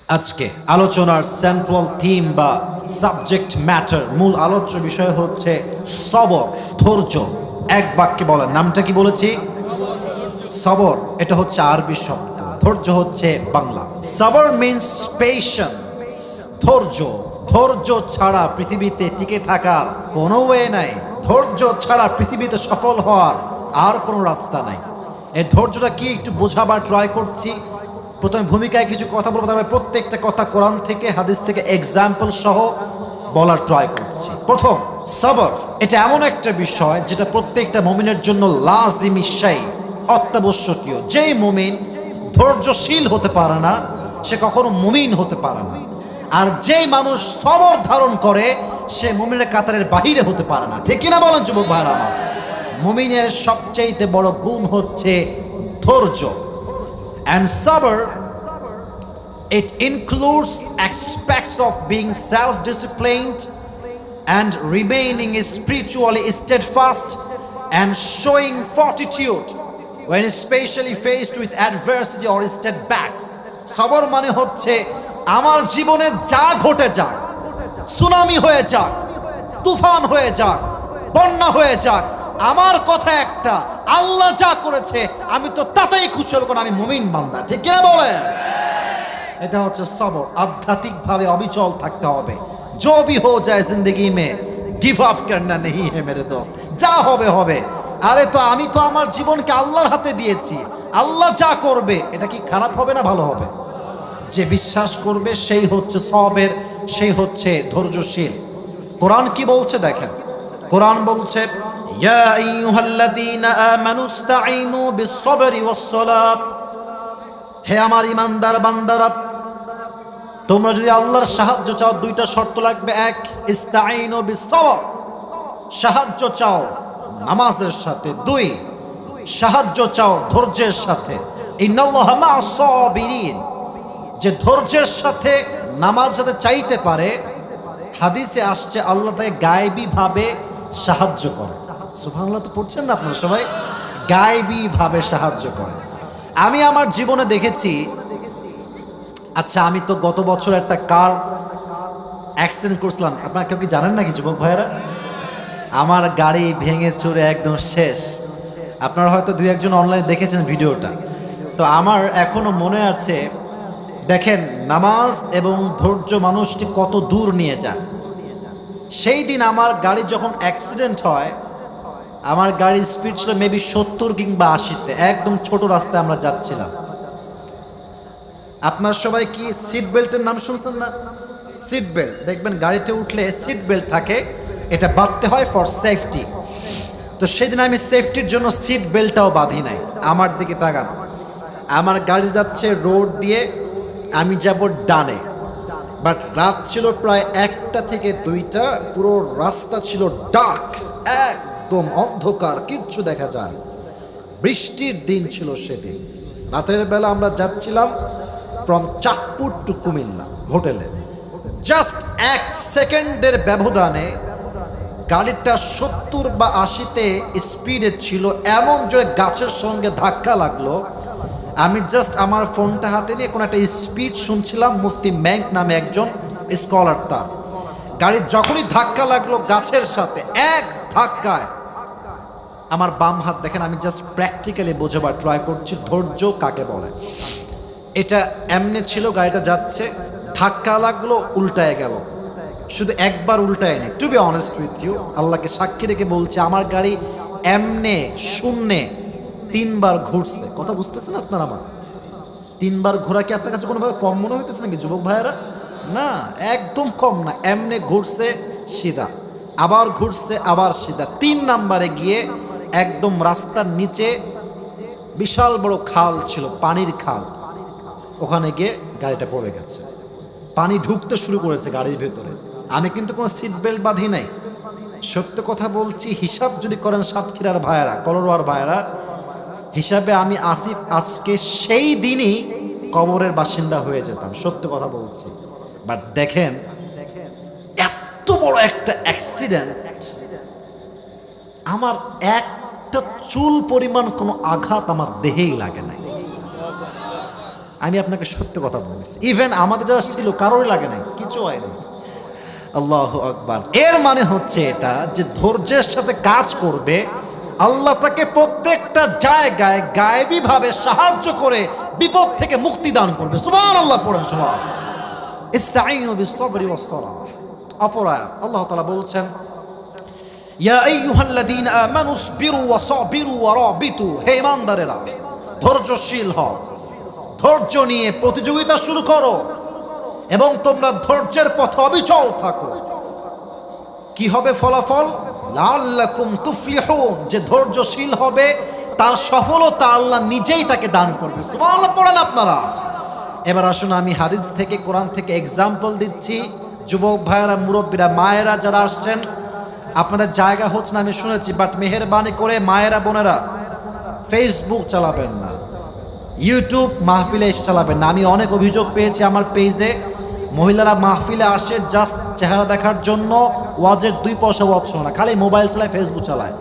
আজকে আলোচনার central theme বা সাবজেক্ট ম্যাটার, মূল আলোচ্য বিষয় হচ্ছে সবর, ধৈর্য। এক বাক্যে বলেন, নামটা কি বলেছি? সবর। এটা হচ্ছে আরবি শব্দ, ধৈর্য হচ্ছে বাংলা। সবর মিন্স পেশেন্স, ধৈর্য। ধৈর্য ছাড়া পৃথিবীতে টিকে থাকার কোনো ওয়ে নাই। ধৈর্য ছাড়া পৃথিবীতে সফল হওয়ার আর কোনো রাস্তা নাই। এই ধৈর্যটা কি একটু বোঝাবার ট্রাই করছি। প্রথমে ভূমিকায় কিছু কথা বলবো, তবে প্রত্যেকটা কথা কোরআন থেকে, হাদিস থেকে এক্সাম্পল সহ বলার ট্রাই করছি। প্রথম, সবর এটা এমন একটা বিষয় যেটা প্রত্যেকটা মুমিনের জন্য লাজিমি শাই, অত্যাবশ্যকীয়। যেই মুমিন ধৈর্যশীল হতে পারে না, সে কখনো মুমিন হতে পারে না। আর যেই মানুষ সবর ধারণ করে, সে মুমিনের কাতারের বাহিরে হতে পারে না। ঠিক কিনা বলেন যুবক ভাইরা আমার? মুমিনের সবচেয়ে বড় গুণ হচ্ছে ধৈর্য। And sabr, it includes aspects of being self-disciplined and remaining spiritually steadfast and showing fortitude when especially faced with adversity or setbacks. সবর মানে হচ্ছে আমার জীবনে যা ঘটে যাক, সুনামি হয়ে যাক, তুফান হয়ে যাক, বন্যা হয়ে যাক, আমার কথা একটা, আল্লাহ যা করেছে আমি তো তাতেই খুশি হব, কারণ আমি মুমিন বান্দা। ঠিক কিনা বলেন? এটা হচ্ছে সবর। আধ্যাত্মিকভাবে অবিচল থাকতে হবে। जो भी हो जाए जिंदगी में गिव अप करना नहीं है मेरे दोस्त। যা হবে হবে। আরে তো আমি তো আমার জীবনকে আল্লাহর হাতে দিয়েছি, আল্লাহ যা করবে এটা কি খারাপ হবে না ভালো হবে? যে বিশ্বাস করবে সেই হচ্ছে সবের, সেই হচ্ছে ধৈর্যশীল। কোরআন কি বলছে দেখেন। কোরআন বলছে, ইয়া আইয়ুহাল্লাযীনা আমানুস্তাঈনু বিস-সাবরি ওয়াস-সালাত। হে আমার ঈমানদার বান্দারা, তোমরা যদি আল্লাহর সাহায্য চাও, দুইটা শর্ত লাগবে। এক, ইস্তাঈনু বিস-সাবর, সাহায্য চাও নামাজের সাথে। দুই, সাহায্য চাও ধৈর্যের সাথে। ইন্নাল্লাহা মা'আস-সাবিরিন, যে ধৈর্যের সাথে নামাজের সাথে চাইতে পারে, হাদিসে আসছে আল্লাহ তাকে গায়েবী ভাবে সাহায্য করে। সুবহানাল্লাহ, তো পড়ছেন না আপনারা সবাই? গায়েবী ভাবে সাহায্য করে। আমি আমার জীবনে দেখেছি। আচ্ছা, আমি তো গত বছর একটা কার অ্যাক্সিডেন্ট করছিলাম। আপনারা কেউ কি জানেন নাকি যুবক ভাইয়েরা? আমার গাড়ি ভেঙে চুরে একদম শেষ। আপনারা হয়তো দুই একজন অনলাইনে দেখেছেন ভিডিওটা। তো আমার এখনো মনে আছে। দেখেন, নামাজ এবং ধৈর্য মানুষকে কত দূর নিয়ে যায়। সেই দিন আমার গাড়ি যখন অ্যাক্সিডেন্ট হয়, আমার গাড়ির স্পিড ছিল মেবি 70 কিংবা 80-তে। একদম ছোট রাস্তায় আমরা যাচ্ছিলাম। আপনার সবাই কি সিট বেল্টের নাম শুনছেন না? সিট বেল্ট দেখবেন গাড়িতে উঠলে সিট বেল্ট থাকে, এটা বাঁধতে হয় ফর সেফটি। তো সেদিন আমি সেফটির জন্য সিট বেল্টটাও বাঁধি নাই। আমার দিকে তাকান, আমার গাড়ি যাচ্ছে রোড দিয়ে, আমি যাব ডানে। বাট রাত ছিল প্রায় 1টা থেকে 2টা, পুরো রাস্তা ছিল ডার্ক, একদম অন্ধকার, কিচ্ছু দেখা যায়। বৃষ্টির দিন ছিল সেদিন। রাতের বেলা আমরা যাচ্ছিলাম ফ্রম চাঁদপুর টু কুমিল্লা হোটেলে। জাস্ট 1 সেকেন্ডের ব্যবধানে গাড়িটা 70 বা 80-তে স্পিডে ছিল। এমন যে গাছের সঙ্গে ধাক্কা লাগলো। আমি জাস্ট আমার ফোনটা হাতে নিয়ে কোনো একটা স্পিচ শুনছিলাম, মুফতি ম্যাঙ্ক নামে একজন স্কলার। তার গাড়ি যখনই ধাক্কা লাগলো গাছের সাথে, এক ধাক্কায় আমার বাম হাত, দেখেন আমি জাস্ট প্র্যাকটিক্যালি বোঝাবার ট্রাই করছি ধৈর্য কাকে বলে। এটা এমনি ছিল, গাড়িটা যাচ্ছে, ধাক্কা লাগলো, উল্টায় গেল। শুধু একবার উল্টায় নি, to be honest with you, আল্লাহকে সাক্ষী রেখে বলছে, আমার গাড়ি এমনে শূন্যে 3বার ঘুরছে। কথা বুঝতেছেন আপনারা? আমার 3বার ঘোরা কি আপনার কাছে কোনোভাবে কম মনে হইতেছে নাকি যুবক ভাইয়েরা? না, একদম কম না। এমনে ঘুরছে সিধা, আবার ঘুরছে, আবার সিধা। 3 নাম্বারে গিয়ে একদম রাস্তার নিচে বিশাল বড় খাল ছিল, পানির খাল, ওখানে গিয়ে গাড়িটা পড়ে গেছে। পানি ঢুকতে শুরু করেছে গাড়ির ভেতরে। আমি কিন্তু কোনো সিট বেল্ট বাঁধি নাই, সত্য কথা বলছি। হিসাব যদি করেন সাতক্ষীরার ভাইয়েরা, কলরোয়ার ভাইয়েরা, হিসাবে আমি আসিফ আজকে সেই দিনই কবরের বাসিন্দা হয়ে যেতাম, সত্য কথা বলছি। বাট দেখেন, এত বড় একটা অ্যাক্সিডেন্ট, আমার একটা চুল পরিমাণ কোনো আঘাত আমার দেহেই লাগে নাই। আমি আপনাকে সত্য কথা বলছি, ইভেন আমাদের যারা ছিল কারোরই লাগে নাই, কিছু হয় নাই। আল্লাহু আকবার। এর মানে হচ্ছে এটা যে ধৈর্যের সাথে কাজ করবে, আল্লাহ তাকে প্রত্যেকটা জায়গায় গায়েবী ভাবে সাহায্য করে বিপদ থেকে মুক্তি দান করবে। সুবহানাল্লাহ পড়েন সবাই। ইস্তাঈনু বিস-সাবরি ওয়াস-সালাহ। অপর আয়াত আল্লাহ তাআলা বলছেন, ইয়া আইয়ুহাল্লাযীনা আমানু ইসবিরু ওয়া সাবিরু ওয়া রাবিতু, হে ঈমানদারেরা ধৈর্যশীল হও, ধৈর্য নিয়ে প্রতিযোগিতা শুরু করো এবং তোমরা ধৈর্যের পথে অবিচল থাকো। কি হবে ফলাফল? লাআল্লাকুম তুফলিহুন, যে ধৈর্যশীল হবে তার সফলতা আল্লাহ নিজেই তাকে দান করবে। সুবহানাল্লাহ পড়েন আপনারা। এবার আসুন আমি হাদিস থেকে কোরআন থেকে এক্সাম্পল দিচ্ছি। যুবক ভাইয়েরা, মুরব্বীরা, মায়েরা যারা আসছেন, আপনাদের জায়গা হচ্ছে না আমি শুনেছি, বাট মেহেরবানি করে মায়েরা বোনেরা ফেসবুক চালাবেন না, ইউটিউব মাহফিলে এসে চালাবেন না। আমি অনেক অভিযোগ পেয়েছি আমার পেজে, মহিলারা মাহফিলে আসে জাস্ট চেহারা দেখার জন্য, ওয়াজের 2 পয়সা ওয়াজ শোনে না, খালি মোবাইল চালায়, ফেসবুক চালায়।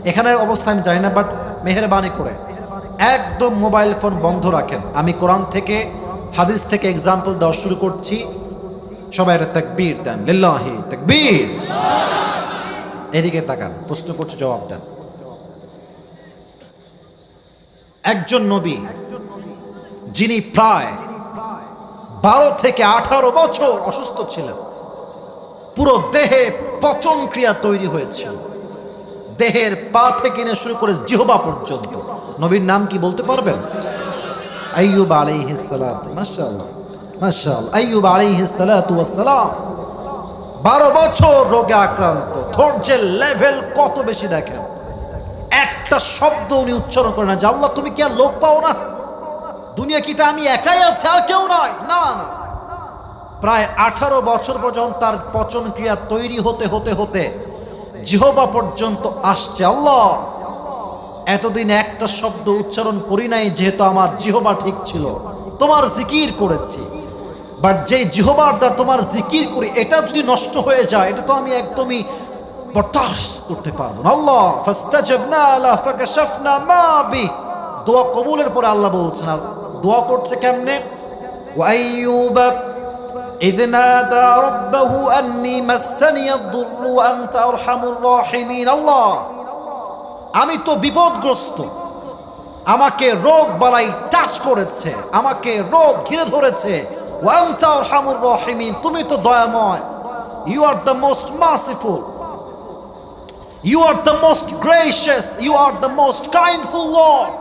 এখানে অবস্থা আমি জানি না, বাট মেহেরবানি করে একদম মোবাইল ফোন বন্ধ রাখেন। আমি কোরআন থেকে হাদিস থেকে এক্সাম্পল দেওয়া শুরু করছি। সবাই একটা তাকবীর দেন, লিল্লাহি তাকবীর। এদিকে তাকান, প্রশ্ন করছি জবাব দেন। একজন নবী যিনি প্রায় 12 থেকে 18 বছর অসুস্থ ছিলেন, পুরো দেহে পচন ক্রিয়া তৈরি হয়েছিল, দেহের পা থেকে নিয়ে শুরু করে জিহ্বা পর্যন্ত। নবীর নাম কি বলতে পারবেন? আইয়ুব আলাইহিস সালাত। মাশাআল্লাহ মাশাআল্লাহ। আইয়ুব আলাইহিস সালাতু ওয়াস সালাম 12 বছর রোগে আক্রান্ত। ধৈর্যের লেভেল কত বেশি দেখেন। একটা শব্দ উনি উচ্চারণ করেন না যে আল্লাহ তুমি কি আর লোক পাও না, দুনিয়া কিতে আমি একাই আছি আর কেউ নাই, না না। প্রায় 18 বছর পর্যন্ত তার পচন ক্রিয়া তৈরি হতে হতে হতে জিহ্বা পর্যন্ত আসছে। আল্লাহ এতদিন একটা শব্দ উচ্চারণ করি নাই, যেহেতু আমার জিহ্বা ঠিক ছিল, তোমার জিকির করেছি, বাট যে জিহ্বার দ্বারা তোমার জিকির করি এটা যদি নষ্ট হয়ে যায়, এটা তো আমি একদমই বরদাস্ত করতে পারবো না। আল্লাহ ফাস্তাজাবনা লা ফাকাশাফনা মা বি। দোয়া কবুলের পরে আল্লাহ বলছেন, আর দোয়া করছে কেমনে? ওয়া আইয়ুবা ইয নাদা রাব্বাহু আন্নী মাসসানিয়াদ-দুররু ওয়া আনতা আরহামুর রাহিমিন। আল্লাহ আমি তো বিপদগ্রস্ত, আমাকে রোগ বালাই টাচ করেছে, আমাকে রোগ ঘিরে ধরেছে। ওয়া আনতা আরহামুর রাহিমিন, তুমি তো দয়াময়, you are the most merciful, you are the most gracious, you are the most kindful lord.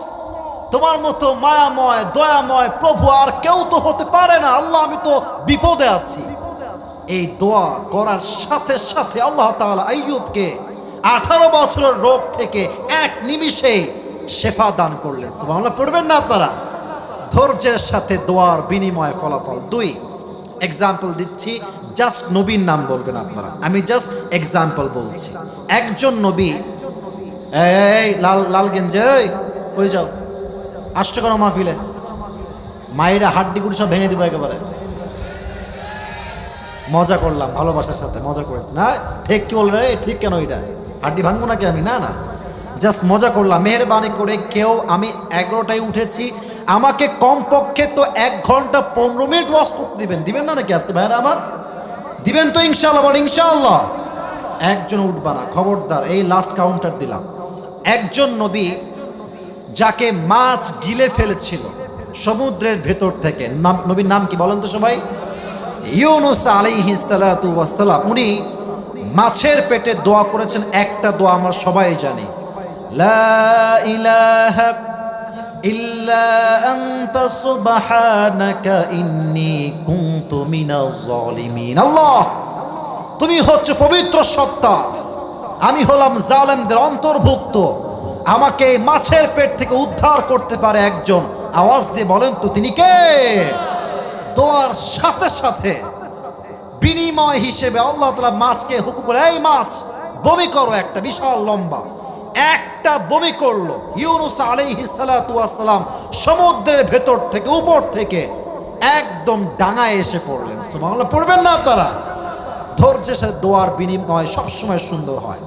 তোমার মতো মায়াময় দয়াময় প্রভু আর কেউ তো হতে পারে না। আল্লাহ আমি তো বিপদে আছি। এই দোয়া করার সাথে সাথে আল্লাহ তাআলা আইয়ুবকে 18 বছরের রোগ থেকে এক নিমিষেই শেফা দান করলেন। সুবহানাল্লাহ পড়বেন না আপনারা? ধৈর্যের সাথে দোয়ার বিনিময় ফলাফল। 2 এক্সাম্পল দিচ্ছি, জাস্ট নবীর নাম বলবেন আপনারা, আমি জাস্ট এক্সাম্পল বলছি। একজন নবী, এই লাল লাল গেঞ্জি, ওই যাও, আসছো কেন মাহফিলে? মায়েরা হাড্ডি গুড়ি সব ভেঙে দিব একেবারে। মজা করলাম, ভালোবাসার সাথে মজা করেছি না। ঠিক কি বলবে? ঠিক কেন? এটা হাড্ডি ভাঙবো নাকি আমি? না না, জাস্ট মজা করলাম। মেহেরবানি করে কেউ, আমি 11টায় উঠেছি, আমাকে কমপক্ষে তো 1 ঘন্টা 15 মিনিট ওয়াজ করতে দিবেন, দিবেন না নাকি আজকে ভাইরা আমার? দিবেন তো ইনশাআল্লাহ? বল ইনশাআল্লাহ। একজন উঠবা না, খবরদার। এই লাস্ট কাউন্টার দিলাম। একজন নবী যাকে মাছ গিলে ফেলেছিল সমুদ্রের ভেতর থেকে, নবীর নাম কি বলেন তো সবাই? ইউনুস আলাইহিস সালাতু ওয়াস সালাম। উনি মাছের পেটে দোয়া করেছেন, একটা দোয়া আমরা সবাই জানি, লা ইলাহা ইল্লা আনতা সুবহানাকা ইন্নী কুনতু মিনাজ জালিমিন। আল্লাহ তুমি হচ্ছে পবিত্র সত্তা, আমি হলাম জালেমদের অন্তর্ভুক্ত, আমাকে মাছের পেট থেকে উদ্ধার করতে পারে একজন, আওয়াজ দিয়ে বলেন তো তিনি কে? দোয়ার সাথে সাথে বিনিময় হিসেবে আল্লাহ তাআলা মাছকে হুকুম করে, এই মাছ বমি করো। একটা বিশাল লম্বা একটা বমি করলো। ইউনুস আলাইহিস সালাতু ওয়াস সালাম সমুদ্রের ভেতর থেকে, উপর থেকে একদম ডাঙায় এসে পড়লেন। সুবহানাল্লাহ পড়বেন না আপনারা? ধৈর্যের সাথে দোয়ার বিনিময় সবসময় সুন্দর হয়।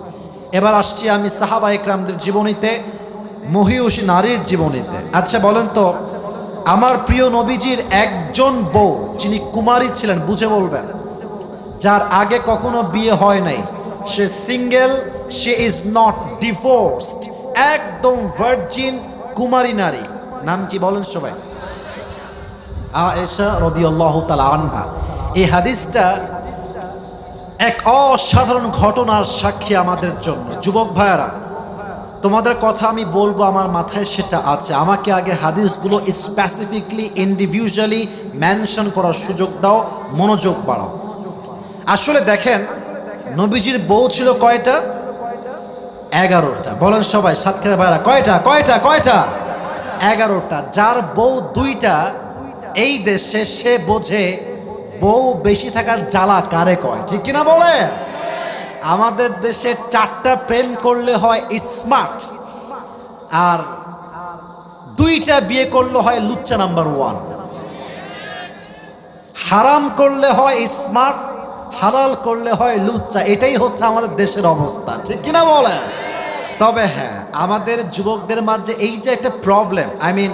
এবার আসছি আমি সাহাবা ইকরামদের জীবনীতে, মহিয়সী নারীর জীবনীতে। আচ্ছা বলেন তো, আমার প্রিয় নবীজির একজন বউ যিনি কুমারী ছিলেন, বুঝে বলবেন, যার আগে কখনো বিয়ে হয় নাই, সে সিঙ্গেল, সে ইজ নট ডিভোর্সড, একদম ভার্জিন কুমারী নারী। নাম কি বলেন সবাই? আয়েশা রাদিয়াল্লাহু তাআলা আনহা। এই হাদিসটা এক অসাধারণ ঘটনার সাক্ষী আমাদের জন্য। যুবক ভাইয়েরা, তোমাদের কথা আমি বলবো, আমার মাথায় সেটা আছে। আমাকে আগে হাদিসগুলো স্পেসিফিকলি ইন্ডিভিজুয়ালি মেনশন করার সুযোগ দাও, মনোযোগ বাড়াও। আসলে দেখেন, নবীজির বউ ছিল কয়টা? 11টা। বলেন সবাই, সাতক্ষীরা ভাইরা, কয়টা কয়টা কয়টা? 11টা। যার বউ 2টা এই দেশে, সে বোঝে বউ বেশি থাকার জ্বালা কারে কয়, ঠিক কিনা বলে? আমাদের দেশে 4টা প্রেম করলে হয় স্মার্ট, আর 2টা বিয়ে করলে হয় লুচ্চা নাম্বার 1। হারাম করলে হয় স্মার্ট, হালাল করলে হয় লুচ্চা। এটাই হচ্ছে আমাদের দেশের অবস্থা, ঠিক কিনা বলে? তবে হ্যাঁ, আমাদের যুবকদের মাঝে এই যে একটা problem, I mean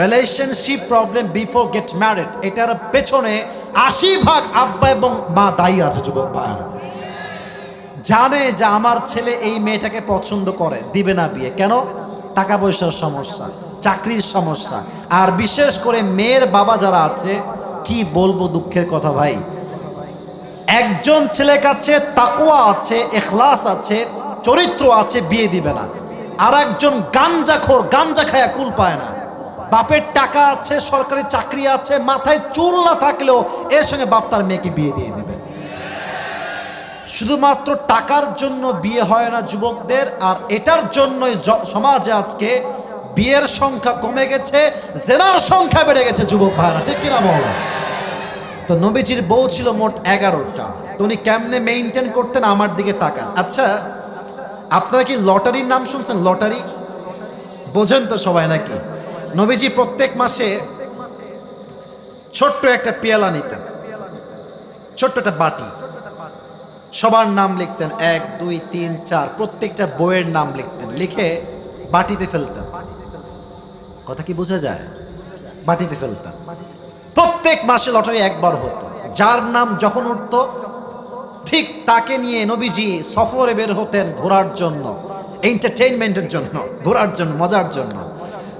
relationship problem before get married, এটার পেছনে 80% আব্বা এবং মা দায়ী আছে। যুবক ভাইরা জানে যে আমার ছেলে এই মেয়েটাকে পছন্দ করে, দিবে না বিয়ে। কেন? টাকা পয়সার সমস্যা, চাকরির সমস্যা। আর বিশেষ করে মেয়ের বাবা যারা আছে, কি বলবো দুঃখের কথা ভাই, একজন ছেলের কাছে তাকওয়া আছে, ইখলাস আছে, চরিত্র আছে, বিয়ে দিবে না। আর একজন গাঞ্জাখোর, গাঞ্জা খায়া কুল পায় না। বাপের টাকা আছে, সরকারি চাকরি আছে, মাথায় চুল না থাকলেও এর সঙ্গে বাপ তার মেয়েকে বিয়ে দিয়ে দিবে। শুধুমাত্র টাকার জন্য বিয়ে হয় না যুবকদের, আর এটার জন্যই সমাজে আজকে বিয়ের সংখ্যা কমে গেছে, জেনার সংখ্যা বেড়ে গেছে। যুবক ভাইরা, ঠিক কিনা বল? তো নবীজির বউ ছিল মোট 11টা। তো উনি কেমনে মেইনটেইন করতেন, আমার দিকে তাকান। আচ্ছা, আপনারা কি লটারির নাম শুনছেন? লটারি বোঝেন তো সবাই নাকি? নবীজি প্রত্যেক মাসে ছোট্ট একটা পেয়ালা নিতেন, ছোট্ট একটা বাটি, সবার নাম লিখতেন, 1 2 3 4, প্রত্যেকটা বইয়ের নাম লিখতেন, লিখে বাটিতে ফেলতেন। কথা কি বোঝা যায়? বাটিতে ফেলতেন। প্রত্যেক মাসে লটারি একবার হতো। যার নাম যখন উঠত, ঠিক তাকে নিয়ে নবীজি সফরে বের হতেন, ঘোরার জন্য, এন্টারটেইনমেন্টের জন্য, ঘোরার জন্য, মজার জন্য।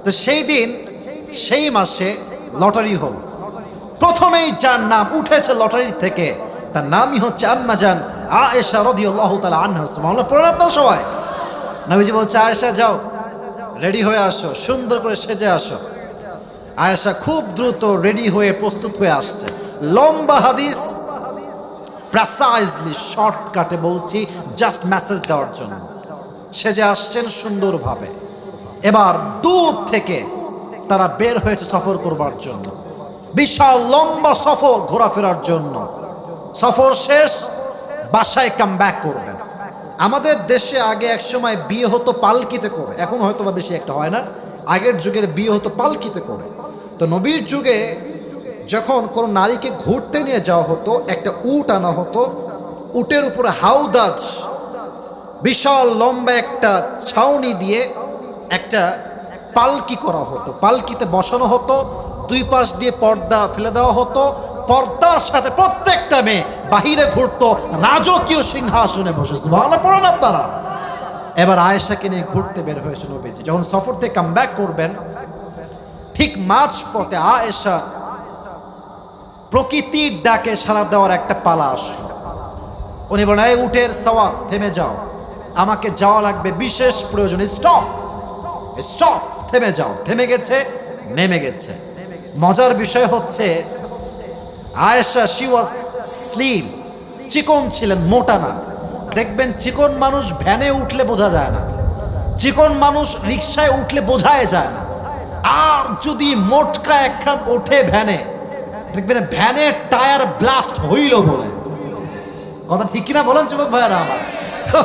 তো সেই দিন, সেই মাসে লটারি হলো। প্রথমেই যার নাম উঠেছে লটারি থেকে, তার নামই হচ্ছে আম্মা জান আয়েশা রাদিয়াল্লাহু তাআলা আনহা। সুবহানাল্লাহ, পড়েন আপনারা সবাই। নবীজি বলছে, আয়েশা যাও, রেডি হয়ে আসো, সুন্দর করে সেজে আসো। আয়েশা খুব দ্রুত রেডি হয়ে প্রস্তুত হয়ে আসছে। লম্বা হাদিস, প্রেসাইজলি শর্টকাটে বলছি, জাস্ট মেসেজ দেওয়ার জন্য সেজে আসছেন সুন্দরভাবে। এবার দূর থেকে তারা বের হয়েছে সফর করবার জন্য, বিশাল লম্বা সফর, ঘোরাফেরার জন্য। সফর শেষ, বাসায় কাম ব্যাক করবেন। আমাদের দেশে আগে এক সময় বিয়ে হতো পালকিতে করে, এখন হয়তো বা বেশি একটা হয় না। আগের যুগের বিয়ে হতো পালকিতে করে। তো নবীর যুগে যখন কোনো নারীকে ঘুরতে নিয়ে যাওয়া হতো, একটা উট আনা হতো, উটের উপরে হাউদাজ, বিশাল লম্বা একটা ছাউনি দিয়ে একটা পালকি করা হতো। পালকিতে বসানো হতো, 2 পাশ দিয়ে পর্দা ফেলে দেওয়া হতো। পর্দার সাথে প্রত্যেকটা মেয়ে বাহিরে ঘুরতো, রাজকীয় সিংহাসনে বসেছে। ভালো পড়েন আপনারা। এবার আয়েশাকে নিয়ে ঘুরতে বের হয়েছে নবীজি। যখন সফর থেকে কাম ব্যাক করবেন, ঠিক মাঝ পথে আয়েশা প্রকৃতির ডাকে সাড়া দেওয়ার একটা পালা আসলো। উনি বলেন, এই উটের সওয়ার, থেমে যাও, আমাকে যাওয়া লাগবে, বিশেষ প্রয়োজন, স্টপ স্টপ, থেমে যাও। থেমে গেছে, নেমে গেছে। মজার বিষয় হচ্ছে, আয়েশা শি ওয়াজ স্লিম, চিকন ছিলেন, মোটা না। দেখবেন চিকন মানুষ ভ্যানে উঠলে বোঝা যায় না, চিকন মানুষ রিক্সায় উঠলে বোঝাই যায় না। আর যদি মোটকা একখান ওঠে ভ্যানে, দেখবেন ভ্যানের টায়ার ব্লাস্ট হইল বলে। কথা ঠিক কিনা বলেন যুবক ভাইয়েরা আমার? তো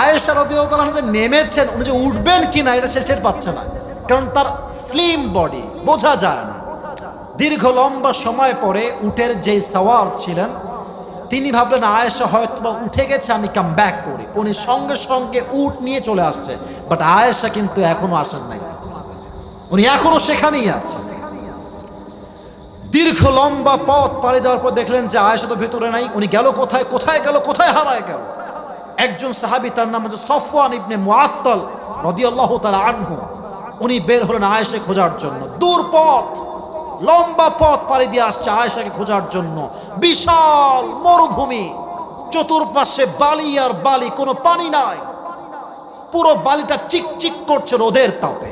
আয়েশা রাদিয়াল্লাহু তাআলা যে নেমেছেন, উনি যে উঠবেন কিনা এটা সে টের পাচ্ছে না, কারণ তার স্লিম বডি, বোঝা যায় না। দীর্ঘ লম্বা সময় পরে উটের যে সওয়ার ছিলেন, তিনি ভাবলেন আয়েশা হয়তো বা উঠে গেছে, আমি কাম ব্যাক করি। উনি সঙ্গে সঙ্গে উট নিয়ে চলে আসছে, বাট আয়েশা কিন্তু এখনো আসেন নাই। উনি এখনো সেখানেই আছে। দীর্ঘ লম্বা পথ পাড়ি দেওয়ার পর দেখলেন যে আয়েশা তো ভেতরে নাই। উনি গেল কোথায়, কোথায় গেল, কোথায় হারায় গেল। একজন সাহাবী, তার নাম হচ্ছে সফওয়ান ইবনে মুআত্তাল রাদিয়াল্লাহু তাআলা আনহু, উনি বের হলেন আয়েশা খোঁজার জন্য। দূর পথ, লম্বা পথ পাড়ি দিয়ে আসছে আয়েশাকে খোঁজার জন্য। বিশাল মরুভূমি, চতুর্পাশে বালি আর বালি, কোনো পানি নাই। পুরো বালিটা চিকচিক করছে রোদের তাপে।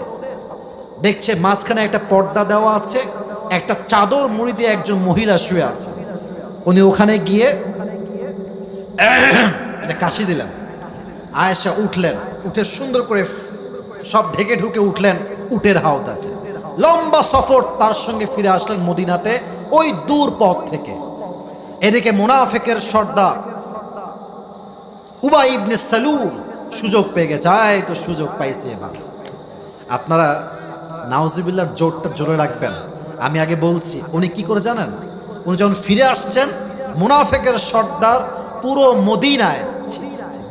দেখছে মাঝখানে একটা পর্দা দেওয়া আছে, একটা চাদর মুড়ি দিয়ে একজন মহিলা শুয়ে আছে। উনি ওখানে গিয়ে এটা কাশি দিলেন। আয়েশা উঠলেন, উঠে সুন্দর করে সব ঢেকে ঢুকে উঠলেন উটের হাওত আছে। লম্বা সফর তার সঙ্গে ফিরে আসলেন মদিনাতে ওই দূর পথ থেকে। এদিকে মুনাফিকের সর্দার উবাই ইবনে সালুল সুযোগ পেয়ে গেছে। এই তো সুযোগ পাইছে এবার। আপনারা নাউজুবিল্লাহর জোরটা জোরে রাখবেন। আমি আগে বলছি উনি কি করে জানেন? উনি যখন ফিরে আসছেন, মুনাফিকের সর্দার পুরো মদিনায়,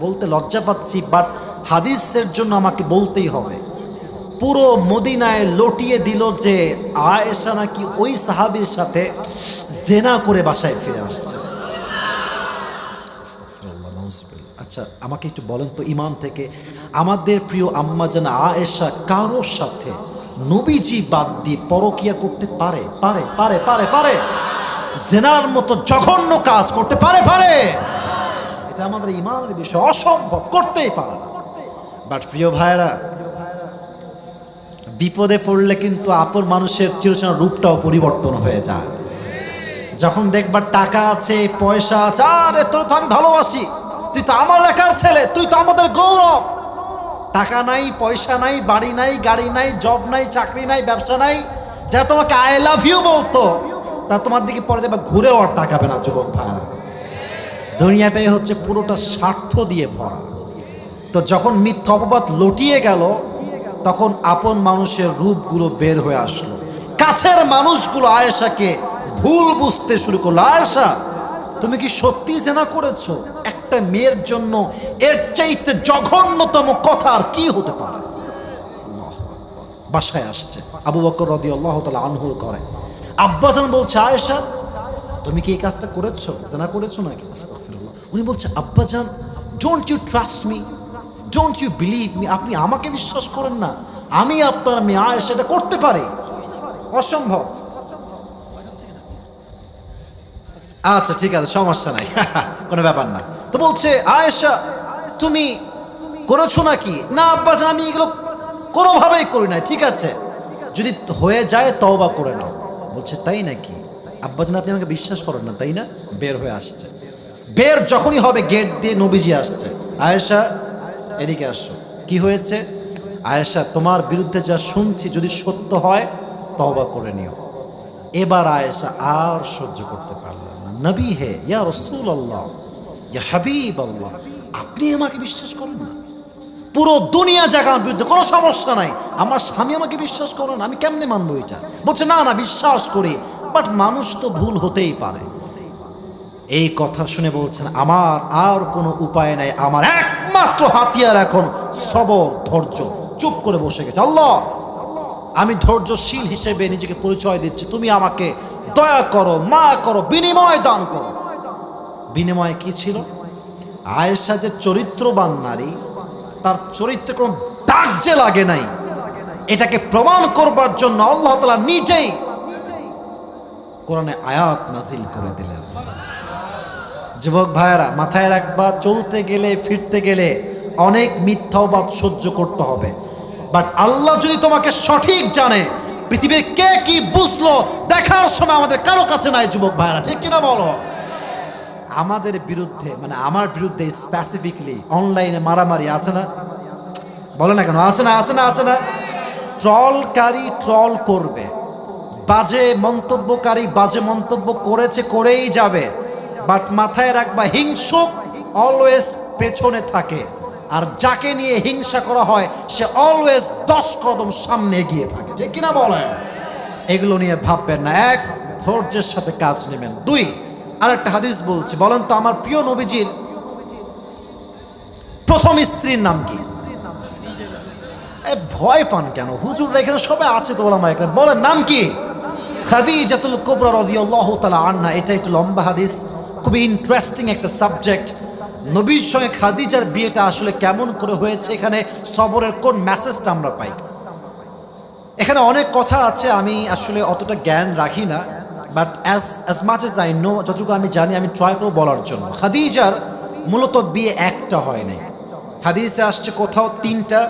বলতে লজ্জা পাচ্ছি বাট হাদিসের জন্য আমাকে বলতেই হবে, পুরো মদিনায় লটিয়ে দিল যে আয়েশা নাকি ওই সাহাবীর সাথে জেনা করে বাসায় ফিরে আসছে। আচ্ছা আমাকে একটু বলেন তো, ইমান থেকে আমাদের প্রিয় আম্মা জান আয়েশা কারোর সাথে নবীজি বাদ দিয়ে পরকিয়া করতে পারে? পারে পারে পারে পারে জেনার মতো জঘন্য কাজ করতে পারে? পারে। এটা আমাদের ইমানের বিষয়, অসম্ভব, করতেই পারে না। বাট প্রিয় ভাইরা, বিপদে পড়লে কিন্তু আপন মানুষের চিরচেনা রূপটাও পরিবর্তন হয়ে যায়। যখন দেখবার টাকা আছে, পয়সা আছে, আরে তোর তো আমি ভালোবাসি, তুই তো আমার এলাকার ছেলে, তুই তো আমাদের গৌরব। টাকা নাই, পয়সা নাই, বাড়ি নাই, গাড়ি নাই, জব নাই, চাকরি নাই, ব্যবসা নাই, যারা তোমাকে আই লাভ ইউ বলতো, তা তোমার দিকে পরে দেখবা ঘুরেও আর তাকাবে না। যুবক ভাইরা, দুনিয়াটাই হচ্ছে পুরোটা স্বার্থ দিয়ে ভরা। তো যখন মিথ্যা অপবাদ লটিয়ে গেল, তখন আপন মানুষের রূপগুলো বের হয়ে আসলো। কাছের মানুষগুলো আয়েশাকে ভুল বুঝতে শুরু করলো। আয়েশা, তুমি কি সত্যি জেনা করেছো? একটা মেয়ের জন্য এর চাইতে জঘন্যতম কথা আর কি হতে পারে? বাসায় আসছে আবু বকর রাদিয়াল্লাহু তাআলা আনহুর ঘরে। আব্বাজান বলছে, আয়েশা তুমি কি এই কাজটা করেছো, জেনা করেছো নাকি? আস্তাগফিরুল্লাহ। উনি বলছে, আব্বাজান don't you trust me, don't you believe me, আপনি আমাকে বিশ্বাস করেন না? আমি আপনার মেয়ে আয়েশা এটা করতে পারি? অসম্ভব। আচ্ছা ঠিক আছে, সমস্যা নাই, কোনো ব্যাপার না। তো বলছে, আয়েশা তুমি করেছো নাকি? না আব্বাজান আমি এগুলো কোনোভাবেই করি না। ঠিক আছে, যদি হয়ে যায় তওবা করে নাও। বলছে, তাই নাকি? আব্বাজান আপনি আমাকে বিশ্বাস করেন না তাই না? বের হয়ে আসছে। বের যখনই হবে গেট দিয়ে নবীজি আসছে। আয়েশা এদিকে আসো, কি হয়েছে? আয়েশা তোমার বিরুদ্ধে যা শুনছি যদি সত্য হয় তওবা করে নিও। এবার আয়েশা আর সহ্য করতে পারলেন না। নবী হে, ইয়া রাসূলুল্লাহ, ইয়া হাবিবাল্লাহ, আপনি আমাকে বিশ্বাস করেন না? পুরো দুনিয়া জায়গা আমার বিরুদ্ধে, কোনো সমস্যা নাই, আমার স্বামী আমাকে বিশ্বাস করেন, আমি কেমনে মানবো এটা? বলছে, না না বিশ্বাস করি, বাট মানুষ তো ভুল হতেই পারে। এই কথা শুনে বলছেন, আমার আর কোনো উপায় নাই, আমার একমাত্র হাতিয়ার এখন সবর, ধৈর্য। চুপ করে বসে গেছে। আল্লাহ, আমি ধৈর্যশীল হিসেবে নিজেকে পরিচয় দিচ্ছি, তুমি আমাকে দয়া করো, মায়া করো, বিনিময় দান করো। বিনিময় কি ছিল? আয়েশা যে চরিত্রবান নারী, তার চরিত্রে কোনো দাগ যে লাগে নাই, এটাকে প্রমাণ করবার জন্য আল্লাহ তাআলা নিজেই কোরআনে আয়াত নাজিল করে দিলেন। যুবক ভাইয়েরা মাথায় রাখবা, চলতে গেলে ফিরতে গেলে অনেক মিথ্যাবাদ সহ্য করতে হবে, বাট আল্লাহ যদি তোমাকে সঠিক জানে, পৃথিবীর কে কি বুঝলো দেখার সময় আমাদের কারো কাছে নাই। যুবক ভাইয়েরা ঠিক কিনা বলো? আমাদের বিরুদ্ধে, মানে আমার বিরুদ্ধে স্পেসিফিকলি অনলাইনে মারামারি আছে না? বলে না কেন? আছে না? আছে না? আছে না? ট্রলকারী ট্রল করবে, বাজে মন্তব্যকারী বাজে মন্তব্য করেছে, করেই যাবে, বাট মাথায় রাখবা হিংসুক অলওয়েজ পেছনে থাকে, আর যাকে নিয়ে হিংসা করা হয় সে অলওয়েজ 10 কদম সামনে এগিয়ে থাকে। ঠিক কিনা বলেন? এগুলো নিয়ে ভাববেন না। এক, ধৈর্যের সাথে কাজ নেবেন। 2, আরেকটা হাদিস বলছি, বলেন তো আমার প্রিয় নবীজির প্রথম স্ত্রীর নাম কি? ভয় পান কেন? হুজুররা এখানে সবাই আছে তো, ওলামা একরাম। বলেন নাম কি? খাদিজাতুল কুবরা রাদিয়াল্লাহু তাআলা আনহা। এটা একটু লম্বা হাদিস, খুবই ইন্টারেস্টিং একটা সাবজেক্ট। নবীর সঙ্গে খাদিজার বিয়েটা আসলে কেমন করে হয়েছে, এখানে সবরের কোন মেসেজটা আমরা পাই? এখানে অনেক কথা আছে, আমি আসলে অতটা জ্ঞান রাখি না, but as much as I know, যতটুকু আমি জানি আমি ট্রাই করব বলার জন্য। খাদিজার মূলত বিয়ে একটা হয় নাই। হাদিসে আসছে কোথাও 3টা,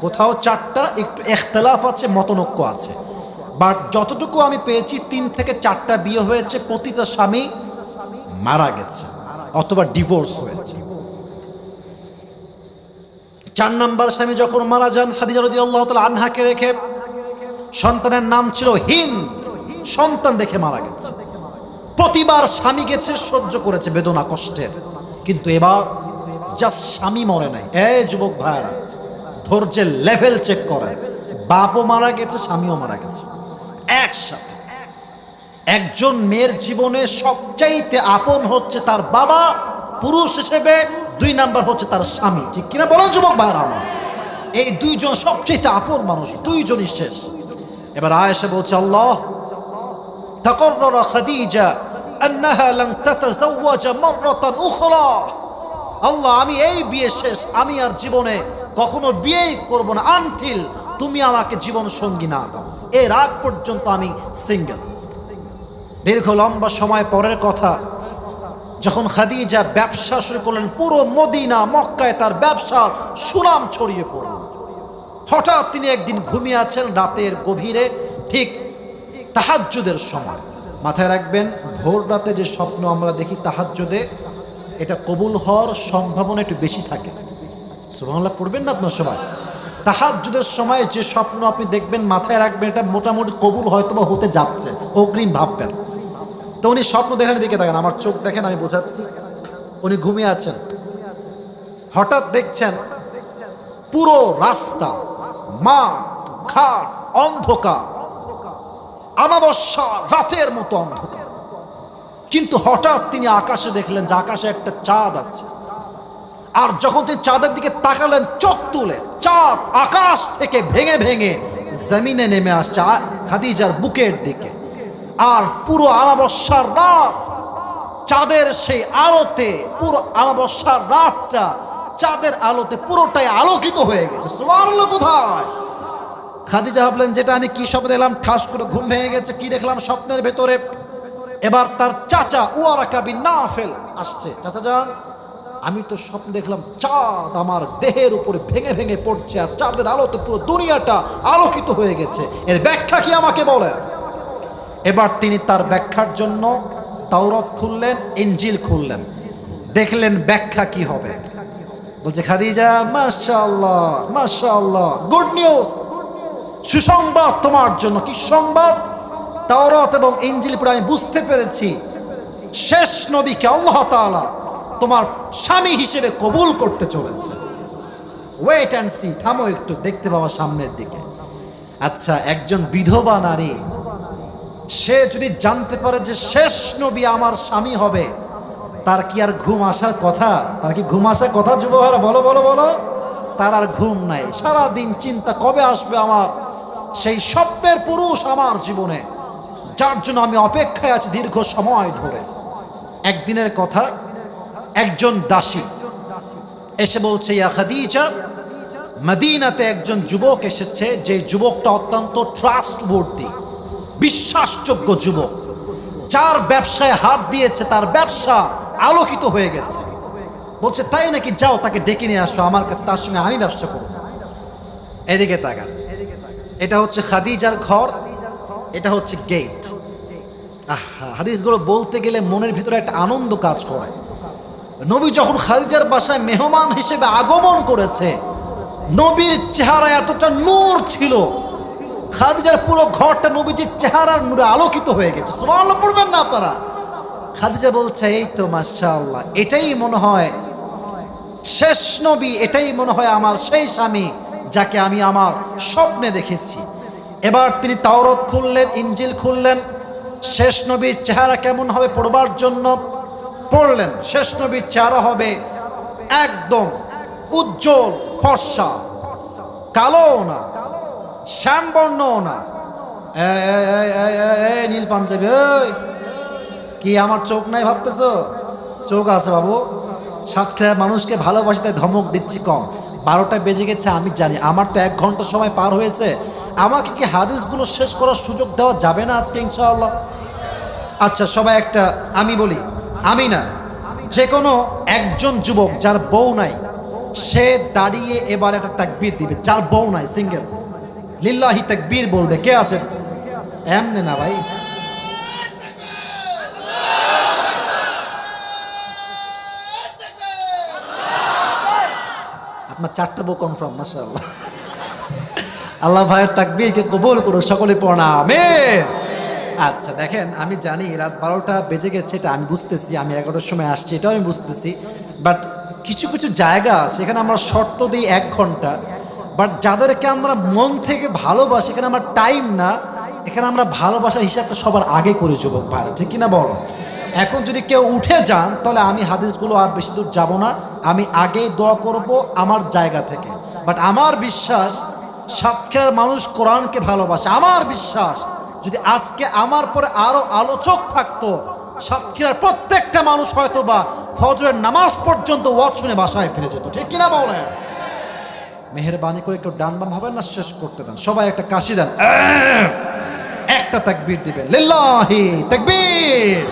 কোথাও 4টা, একটু ইখতিলাফ আছে, মতনৈক্য আছে। বাট যতটুকু আমি পেয়েছি 3 থেকে 4টা বিয়ে হয়েছে, প্রতিটা স্বামী মারা গেছে অথবা ডিভোর্স হয়েছে। 4 নাম্বার স্বামী যখন মারা যান, খাদিজা রাদিয়াল্লাহু তাআলা আনহাকে রেখে, সন্তানের নাম ছিল হিন্দ, সন্তান দেখে মারা গেছে। প্রতিবার স্বামী গেছে, সহ্য করেছে বেদনা কষ্টের, কিন্তু এবার জাস্ট স্বামী মরে নাই। যুবক ভাইরা, ধৈর্যের লেভেল চেক করেন। বাপও মারা গেছে, স্বামীও মারা গেছে একসাথে। একজন মেয়ের জীবনে সবচাইতে আপন হচ্ছে তার বাবা পুরুষ হিসেবে, 2 নাম্বার হচ্ছে তার স্বামী। ঠিক কিনা বলেন যুবক ভাইরা আমার? এই 2 জন সবচাইতে আপন মানুষ, 2 জনই শেষ। এবার আয়েশা বলছে, আল্লাহ তাকাররারা খাদিজা আন্নাহা লান তাতাযাওয়াজা মাররাতান উখরা। আল্লাহ, আমি এই বিয়ে শেষ, আমি আর জীবনে কখনো বিয়েই করব না আনটিল তুমি আমাকে জীবন সঙ্গী না দাও। এর আগ পর্যন্ত আমি সিঙ্গেল। দীর্ঘ লম্বা সময় পরের কথা, যখন খাদিজা ব্যবসা শুরু করলেন, পুরো মদিনা মক্কায় তার ব্যবসার সুনাম ছড়িয়ে পড়ল। হঠাৎ তিনি একদিন ঘুমিয়ে আছেন রাতের গভীরে, ঠিক তাহাজ্জুদের সময়। মাথায় রাখবেন, ভোর রাতে যে স্বপ্ন আমরা দেখি তাহাজ্জুদে, এটা কবুল হওয়ার সম্ভাবনা একটু বেশি থাকে। সুবহানাল্লাহ পড়বেন না আপনার সবাই? তাহাজ্জুদের সময় যে স্বপ্ন আপনি দেখবেন, মাথায় রাখবেন এটা মোটামুটি কবুল হয়তো বা হতে যাচ্ছে, অগ্রিম ভাববেন। তো উনি স্বপ্ন দেখেন, দিকে দেখেন, আমার চোখ দেখেন, আমি বোঝাচ্ছি। উনি ঘুমিয়ে আছেন, হঠাৎ দেখছেন পুরো রাস্তা, মাঠ ঘাট অন্ধকার, আমাবস্যা রাতের মতো অন্ধকার। কিন্তু হঠাৎ তিনি আকাশে দেখলেন যে আকাশে একটা চাঁদ আছে। আর যখন তিনি চাঁদের দিকে তাকালেন, চোখ তুলে, চাঁদ আকাশ থেকে ভেঙে ভেঙে জমিনে নেমে আসছে খাদিজার বুকের দিকে। আর পুরো আমাবস্যার রাত, চাঁদের সেই আলোতে, পুরো আমাবস্যার রাতটা চাঁদের আলোতে পুরোটাই আলোকিত হয়ে গেছে। সুবহানাল্লাহ। কোথায়? খাদিজা ভাবলেন, যেটা আমি কি স্বপ্ন দেখলাম? ঠাস করে ঘুম ভেঙে গেছে। কি দেখলাম স্বপ্নের ভেতরে? এবার তার চাচা ওয়ারাকা বিন নাফেল আসছে। চাচা যান, আমি তো স্বপ্ন দেখলাম চাঁদ আমার দেহের উপরে ভেঙে ভেঙে পড়ছে, আর চাঁদের আলোতে পুরো দুনিয়াটা আলোকিত হয়ে গেছে। এর ব্যাখ্যা কি আমাকে বলেন? এবার তিনি তার ব্যাখ্যার জন্য তাওরাত খুললেন, ইনজিল খুললেন, দেখলেন ব্যাখ্যা কি হবে। বলছে, খাদিজা মাশাআল্লাহ মাশাআল্লাহ, গুড নিউজ, সুসংবাদ তোমার জন্য। কি সংবাদ? তাওরাত এবং ইনজিল পড়ে আমি বুঝতে পেরেছি শেষ নবীকে আল্লাহ তাআলা তোমার স্বামী হিসেবে কবুল করতে চলেছে। ওয়েট অ্যান্ড সি, থামো একটু, দেখতে পাওয়া সামনের দিকে। আচ্ছা, একজন বিধবা নারী, সে যদি জানতে পারে যে শেষ নবী আমার স্বামী হবে, তার কি আর ঘুম আসার কথা? তার কি ঘুম আসার কথা? যুবকেরা বলো বলো বলো। তার আর ঘুম নাই, সারাদিন চিন্তা, কবে আসবে আমার সেই স্বপ্নের পুরুষ আমার জীবনে, যার জন্য আমি অপেক্ষায় আছি দীর্ঘ সময় ধরে। একদিনের কথা, একজন দাসী এসে বলছে, ইয়া খাদিজা, মদিনাতে একজন যুবক এসেছে, যে যুবকটা অত্যন্ত ট্রাস্টওয়ার্দি, বিশ্বাসযোগ্য যুবক, যার ব্যবসায় হাত দিয়েছে, তার ব্যবসা আলোকিত হয়ে গেছে। বলছে, তাই নাকি? যাও তাকে ডেকে নিয়ে আসো আমার কাছে, তার সঙ্গে আমি ব্যবসা করব। এদিকে তাকান, এটা হচ্ছে খাদিজার ঘর, এটা হচ্ছে গেট। হাদিসগুলো বলতে গেলে মনের ভিতরে একটা আনন্দ কাজ করে। নবী যখন খাদিজার বাসায় মেহমান হিসেবে আগমন করেছে, নবীর চেহারা এতটা নূর ছিল, খাদিজার পুরো ঘরটা নবীজির চেহারার নূরে আলোকিত হয়ে গেছে। সুবহানাল্লাহ পড়বেন না আপনারা? খাদিজা বলছে, এই তো মাশাআল্লাহ, এটাই মনে হয় শেষ নবী, এটাই মনে হয় আমার সেই স্বামী যাকে আমি আমার স্বপ্নে দেখেছি। এবার তিনি তাওরাত খুললেন, ইনজিল খুললেন, শেষ নবীর চেহারা কেমন হবে পড়বার জন্য পড়লেন। শেষ নবীর চেহারা হবে একদম উজ্জ্বল ফর্সা, কালোও না, শ্যামবর্ণও না। নীল পাঞ্জাবি, কি আমার চোখ নাই ভাবতেছো? চোখ আছে বাবু। সাতক্ষীরার মানুষকে ভালোবাসতে ধমক দিচ্ছি কম। 12টা বেজে গেছে আমি জানি, আমার তো 1 ঘন্টা সময় পার হয়েছে। আমাকে কি হাদিসগুলো শেষ করার সুযোগ দেওয়া যাবে না আজকে ইনশাআল্লাহ? আচ্ছা সবাই একটা, আমি বলি, আমি না, যে কোনো একজন যুবক যার বউ নাই সে দাঁড়িয়ে এবার একটা তাকবীর দিবে। যার বউ নাই, সিঙ্গেল, লিল্লাহি তাকবীর বলবে। কে আছে? এমনে না ভাই, আপনার 4টা বউ কনফার্ম, মাশাআল্লাহ। আল্লাহ ভাইয়ের তাকবীরকে কবুল করো, সকলে পড়া আমিন। আচ্ছা দেখেন, আমি জানি রাত 12টা বেজে গেছে, এটা আমি বুঝতেছি, আমি 11টার সময় আসছি এটাও আমি বুঝতেছি, বাট কিছু কিছু জায়গা আছে এখানে আমরা শর্ত দিই 1 ঘন্টা, বাট যাদেরকে আমরা মন থেকে ভালোবাসি এখানে আমার টাইম না, এখানে আমরা ভালোবাসার হিসাবটা সবার আগে করে যুবক ভাইরা, ঠিক কিনা বলো? এখন যদি কেউ উঠে যান তাহলে আমি হাদিসগুলো আর বেশি দূর যাব না, আমি আগেই দোয়া করব আমার জায়গা থেকে। বাট আমার বিশ্বাস সাতক্ষীরার মানুষ কোরআনকে ভালোবাসে। আমার বিশ্বাস যদি আজকে আমার পরে আরো আলোচক থাকতো, সাতক্ষীরার প্রত্যেকটা মানুষ হয়তো বা ফজরের নামাজ পর্যন্ত ওয়াজ শুনে বাসায় ফিরে যেত, ঠিক কিনা বলেন? মেহেরবানি করে কেউ ডান বাম হবেন না, শেষ করতে দেন। সবাই একটা কাশি দেন, একটা তাকবীর দিবেন, লিল্লাহি তাকবীর।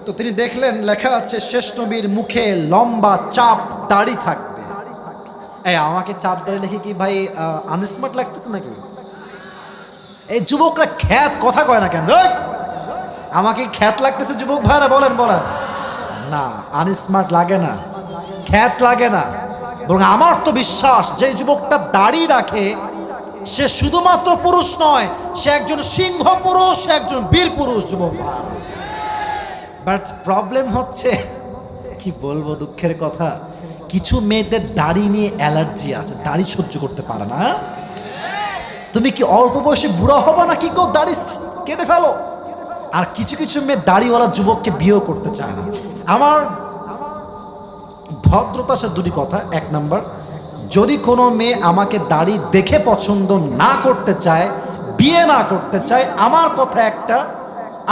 তো তিনি দেখলেন লেখা আছে শেষ নবীর মুখে লম্বা চাপ দাড়ি থাকবে। এই আমাকে চাপ দাড়ি লিখে কি ভাই আনস্মার্ট লাগতেছে নাকি? এই যুবকরা খ্যাত কথা কয় না কেন? আমাকে খ্যাত লাগতেছে যুবক ভাইরা? বলেন বলেন। না, আনস্মার্ট লাগে না, খ্যাত লাগে না, বরং আমার তো বিশ্বাস যে যুবকটা দাড়ি রাখে সে শুধুমাত্র পুরুষ নয়, সে একজন সিংহ পুরুষ, একজন বীর পুরুষ যুবক। বাট প্রবলেম হচ্ছে, কি বলবো, দুঃখের কথা, কিছু মেয়েদের দাড়ি নিয়ে অ্যালার্জি আছে, দাড়ি সহ্য করতে পারে না। তুমি কি অল্প বয়সে বুড়া হবা না কি কেউ দাড়ি কেটে ফেলো? আর কিছু কিছু মেয়ে দাড়িওয়ালা যুবককে বিয়েও করতে চায় না। আমার ভদ্রতার সাথে 2টি কথা। 1 নাম্বার, যদি কোনো মেয়ে আমাকে দাড়ি দেখে পছন্দ না করতে চায়, বিয়ে না করতে চায়, আমার কথা একটা,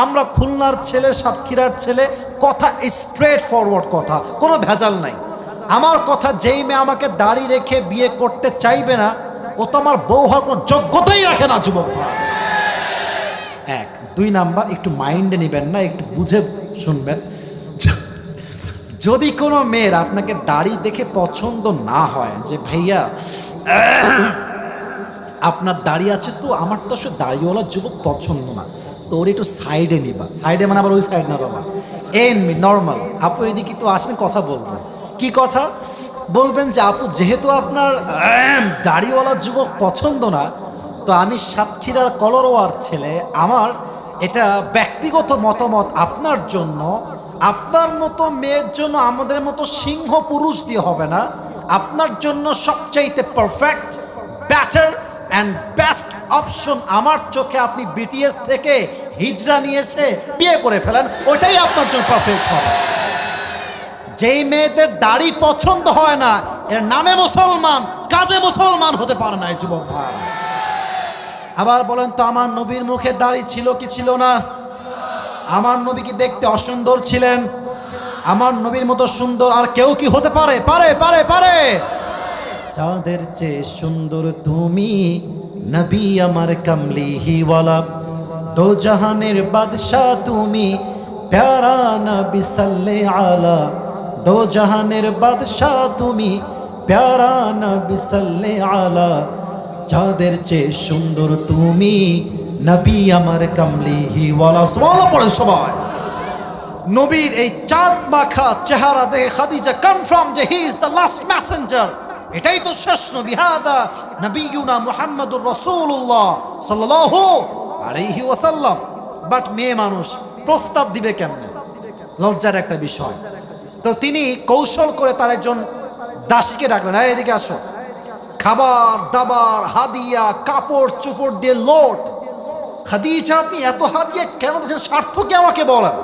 আমরা খুলনার ছেলে, সাতক্ষীরার ছেলে, কথা স্ট্রেট ফরওয়ার্ড কথা, কোনো ভেজাল নাই। আমার কথা, যেই মেয়ে আমাকে দাড়ি রেখে বিয়ে করতে চাইবে না ও তো আমার বউ হওয়ার কোনো যোগ্যতাই রাখে না যুবক। 1 2 নাম্বার, একটু মাইন্ডে নেবেন না, একটু বুঝে শুনবেন। যদি কোনো মেয়ের আপনাকে দাড়ি দেখে পছন্দ না হয়, যে ভাইয়া আপনার দাড়ি আছে তো, আমার তো আসলে দাড়িওয়ালা যুবক পছন্দ না, তো ওর একটু সাইডে নিবা। সাইডে মানে আবার ওই সাইড না বাবা, এমনি নর্মাল। আপু এদিকে তো আসেন, কথা বলবো। কি কথা বলবেন? যে আপু যেহেতু আপনার দাড়িওয়ালা যুবক পছন্দ না, তো আমি সাতক্ষীরার কলরোয়ার ছেলে, আমার এটা ব্যক্তিগত মতামত আপনার জন্য, আপনার মতো মেয়ের জন্য আমাদের মতো সিংহ পুরুষ দিয়ে হবে না, আপনার জন্য সবচাইতে perfect, better and best option আমার চোখে আপনি বিটিএস থেকে হিজরা নিয়ে এসে বিয়ে করে ফেলেন, ওইটাই আপনার জন্য পারফেক্ট হবে। যেই মেয়েদের দাড়ি পছন্দ হয় না, এর নামে মুসলমান, কাজে মুসলমান হতে পারে না এই যুবক ভাই। আবার বলেন তো, আমার নবীর মুখে দাড়ি ছিল কি ছিল না? আমার নবী কি দেখতে অসুন্দর ছিলেন? আমার নবীর মতো সুন্দর আর কেউ কি হতে পারে? পারে পারে পারে। চাঁদের চেয়ে সুন্দর তুমি নবী আমার কামলিওয়ালা, দো জাহানের বাদশাহ তুমি প্যারা নবী সাল্লাল্লাহু আলা, দো জাহানের বাদশাহ তুমি প্যারা নবী সাল্লাল্লাহু আলা, চাঁদের চেয়ে সুন্দর তুমি নবী আমার কামলিওয়ালা। সুবহানাল্লাহ পড়েন সবাই। নবীর এই চাঁদ মাখা চেহারা দেখে খাদিজা কনফার্ম যে he is the last Messenger, এটাই তো শেষ নবী। হাদা নবিয়ুনা মুহাম্মাদুর রাসূলুল্লাহ সাল্লাল্লাহু আলাইহি ওয়াসাল্লাম। বাট মেয়ে মানুষ প্রস্তাব দিবে কেমনে, লজ্জার একটা বিষয়। তো তিনি কৌশল করে তার একজন দাসীকে ডাকলেন, এদিকে আসো, খাবার দাবার হাদিয়া কাপড় চোপড় দিয়ে লোট। খাদিজা, আপনি এত হাদিয়া কেন দিচ্ছেন, স্বার্থ কি আমাকে বলেন?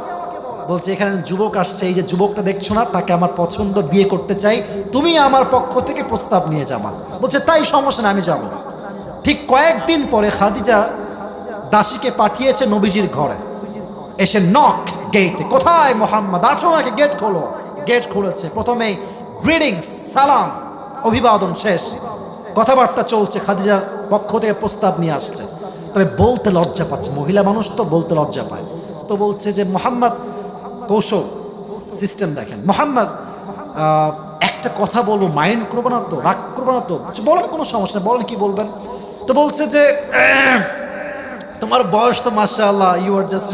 বলছে এখানে যুবক আসছে, এই যে যুবকটা দেখছো না, তাকে আমার পছন্দ, বিয়ে করতে চাই, তুমি আমার পক্ষ থেকে প্রস্তাব নিয়ে যাবা। বলছে তাই, সমস্যা না, আমি যাব। ঠিক কয়েকদিন পরে খাদিজা দাসীকে পাঠিয়েছে নবীজির ঘরে, এসে নক গেটে, কোথায় মোহাম্মদ, আসো নাকি, গেট খোলো। গেট খুলেছে, প্রথমেই গ্রিটিংস, সালাম, অভিবাদন শেষ, কথাবার্তা চলছে, খাদিজার পক্ষ থেকে প্রস্তাব নিয়ে আসছে। তবে বলতে লজ্জা পাচ্ছে, মহিলা মানুষ তো বলতে লজ্জা পায়। তো বলছে যে মোহাম্মদ, কৌশল সিস্টেম দেখেন, মোহাম্মদ একটা কথা বলবো, মাইন্ড করবো না তো, রাগ করবো না তো? বলেন, কোনো সমস্যা নেই, বলেন কি বলবেন। তো বলছে যে তোমার বয়স তো মাশাআল্লাহ, you are just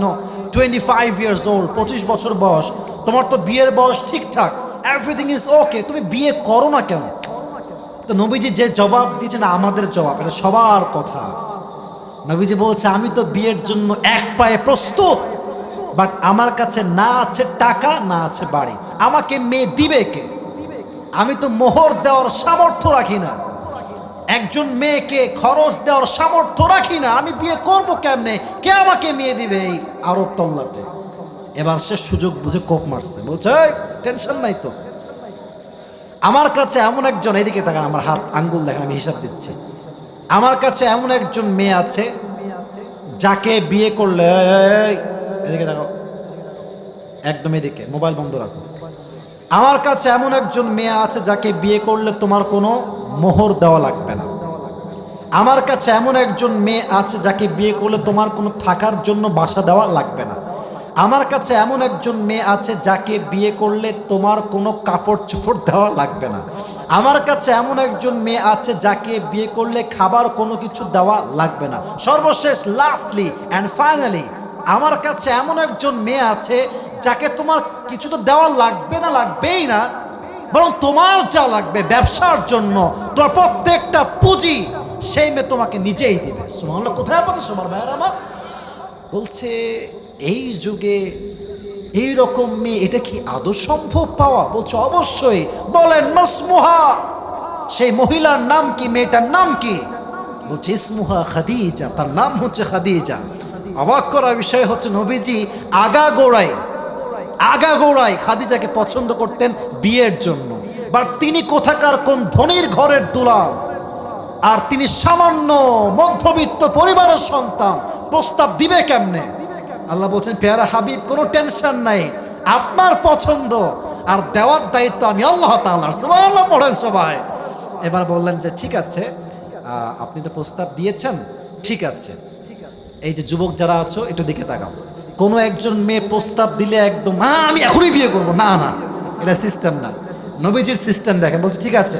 25 years old, 25 বছর বয়স, তোমার তো বিয়ের বয়স ঠিকঠাক, এভরিথিং ইজ ওকে, তুমি বিয়ে করো না কেন? তো নবীজি যে জবাব দিয়েছেন, আমাদের জবাব, এটা সবার কথা। নবীজি বলছে আমি তো বিয়ের জন্য এক পায়ে প্রস্তুত, বাট আমার কাছে না আছে টাকা, না আছে বাড়ি, আমাকে মেয়ে দিবে কে? আমি তো মোহর দেওয়ার সামর্থ্য রাখি না, একজন মেয়েকে খরচ দেওয়ার সামর্থ্য রাখি না, আমি বিয়ে করব কেমনে, কে আমাকে মেয়ে দিবে? এই আরব তল্লাটে এবার সে সুযোগ বুঝে কোপ মারছে, বলছে টেনশন নাই তো, আমার কাছে এমন একজন, এদিকে তাকান, আমার হাত আঙ্গুল দেখেন, আমি হিসাব দিচ্ছি, আমার কাছে এমন একজন মেয়ে আছে যাকে বিয়ে করলে, এদিকে দেখো, একদম এদিকে, মোবাইল বন্ধ রাখো, আমার কাছে এমন একজন মেয়ে আছে যাকে বিয়ে করলে তোমার কোনো মোহর দেওয়া লাগবে না, আমার কাছে এমন একজন মেয়ে আছে যাকে বিয়ে করলে তোমার কোনো থাকার জন্য বাসা দেওয়া লাগবে না, আমার কাছে এমন একজন মেয়ে আছে যাকে বিয়ে করলে তোমার কোনো কাপড় চোপড় দেওয়া লাগবে না, আমার কাছে এমন একজন মেয়ে আছে যাকে বিয়ে করলে খাবার কোনো কিছু দেওয়া লাগবে না, সর্বশেষ লাস্টলি অ্যান্ড ফাইনালি আমার কাছে এমন একজন মেয়ে আছে যাকে তোমার কিছু তো দেওয়া লাগবে না, লাগবেই না, বরং তোমার যা লাগবে ব্যবসার জন্য, তোমার প্রত্যেকটা পুঁজি সেই মেয়ে তোমাকে নিজেই দিবে। সুবহানাল্লাহ, কোথায় পাতে সবার ভাইয়ের আমার? বলছে এই যুগে এই রকম মেয়ে, এটা কি আদৌ সম্ভব পাওয়া? বলছে অবশ্যই। বলেন মাসমুহা, সেই মহিলার নাম কি, মেয়েটার নাম কি? বলছে ইসমুহা খাদিজা, তার নাম হচ্ছে খাদিজা। অবাক করার বিষয় হচ্ছে নবীজি আগাগোড়াই খাদিজাকে পছন্দ করতেন বিয়ের জন্য, বাট তিনি কোথাকার কোন ধনীর ঘরের দুলাল, আর তিনি সামান্য মধ্যবিত্ত পরিবারের সন্তান, প্রস্তাব দিবে কেমনে? আল্লাহ বলছেন পেয়ারা হাবিব, কোনো টেনশন নাই, আপনার পছন্দ আর দেওয়ার দায়িত্ব আমি আল্লাহ তাআলার। সুবহানাল্লাহ পড়েন সবাই। এবার বললেন যে ঠিক আছে, আপনি তো প্রস্তাব দিয়েছেন, ঠিক আছে, এই যে যুবক যারা আছো একটু দিকে তাকাও, কোনো একজন মেয়ে প্রস্তাব দিলে একদম আমি এখনই বিয়ে করব, না না, এটা সিস্টেম না। নবীজির সিস্টেম দেখেন, বলছে ঠিক আছে,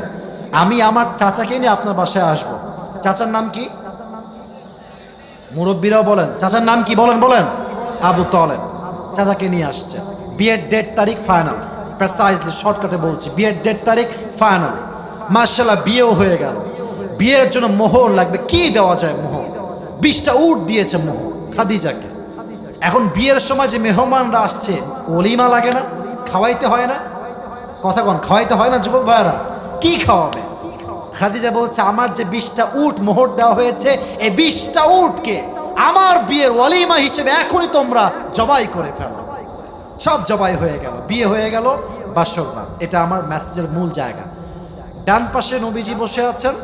আমি আমার চাচাকে নিয়ে আপনার বাসায় আসব। চাচার নাম কি? মুরব্বীরাও বলেন চাচার নাম কি, বলেন বলেন, আবু তালেব। চাচাকে নিয়ে আসছে, বিয়ের ডেট তারিখ ফাইনাল, প্রেসাইজলি শর্টকাটে বলছি, বিয়ের ডেট তারিখ ফাইনাল। মাশাআল্লাহ, বিয়েও হয়ে গেল। বিয়ের জন্য মোহর লাগবে, কি দেওয়া যায় মোহর? 20টা উট দিয়েছে মোহর খাদিজাকে। এখন বিয়ের সময় যে মেহমানরা আসছে, ওলিমা লাগে না? খাওয়াইতে হয় না? কথা কন, খাওয়াইতে হয় না যুবক ভাইয়েরা? কি খাওয়াবে? খাদিজা বলছে আমার যে 20টা উট মোহর দেওয়া হয়েছে, এই 20টা উটকে আমার বিয়ের ওয়ালিমা হিসেবে এখনই তোমরা জবাই করে ফেলো। সব জবাই হয়ে গেল, বিয়ে হয়ে গেল, বাসররাত। এটা আমার মেসেজের মূল জায়গা। ডান পাশে নবীজি বসে আছেন,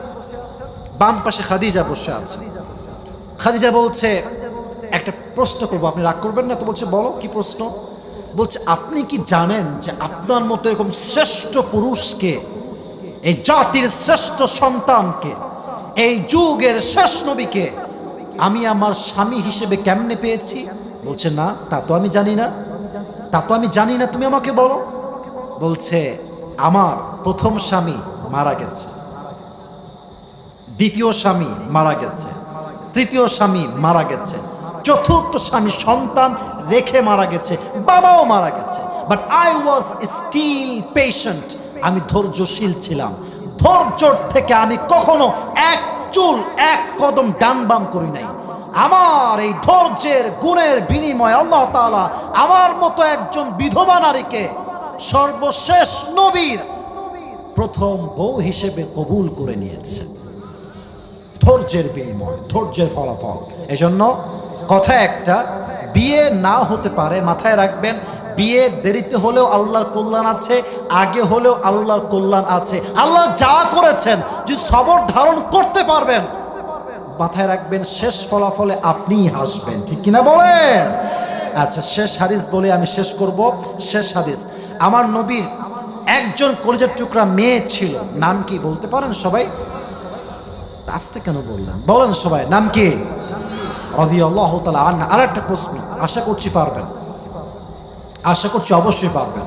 বাম পাশে খাদিজা বসে আছে। খাদিজা বলছে একটা প্রশ্ন করবো, আপনি রাগ করবেন না তো? বলছে বলো, কি প্রশ্ন? বলছে আপনি কি জানেন যে আপনার মতো এরকম শ্রেষ্ঠ পুরুষকে, এই জাতির শ্রেষ্ঠ সন্তানকে, এই যুগের শেষ নবীকে আমি আমার স্বামী হিসেবে কেমনে পেয়েছি? বলছে না, তা তো আমি জানি না, তা তো আমি জানি না, তুমি আমাকে বলো। বলছে আমার প্রথম স্বামী মারা গেছে, দ্বিতীয় স্বামী মারা গেছে, তৃতীয় স্বামী মারা গেছে, চতুর্থ স্বামী সন্তান রেখে মারা গেছে, বাবাও মারা গেছে, but I was still patient. আমি ধৈর্যশীল ছিলাম, ধৈর্যর থেকে আমি কখনো এক চুল এক কদম ডান বাম করি নাই। আমার এই ধৈর্যের গুণের বিনিময়ে আল্লাহ তাআলা আমার মতো একজন বিধবা নারীকে সর্বশেষ নবীর প্রথম বউ হিসেবে কবুল করে নিয়েছে। ধৈর্যের বিনিময়, ধৈর্যের ফলাফল। এজন্য কথা একটা, বিয়ে না হতে পারে, মাথায় রাখবেন, বিয়ে দেরিতে হলেও আল্লাহর কল্যাণ আছে, আগে হলেও আল্লাহর কল্যাণ আছে। আল্লাহ যা করেছেন যদি সবর ধারণ করতে পারবেন, মাথায় রাখবেন শেষ ফলাফলে আপনিই হাসবেন। ঠিক কিনা বলেন? আচ্ছা, শেষ হাদিস বলে আমি শেষ করব। শেষ হাদিস, আমার নবীর একজন কলিজার টুকরা মেয়ে ছিল, নাম কি বলতে পারেন সবাই? আস্তে কেন বললেন? বলেন সবাই, নাম কি? রাদিয়াল্লাহু তাআলা আনহা। আরেকটা প্রশ্ন, আশা করছি পারবেন, আশা করছি অবশ্যই পারবেন।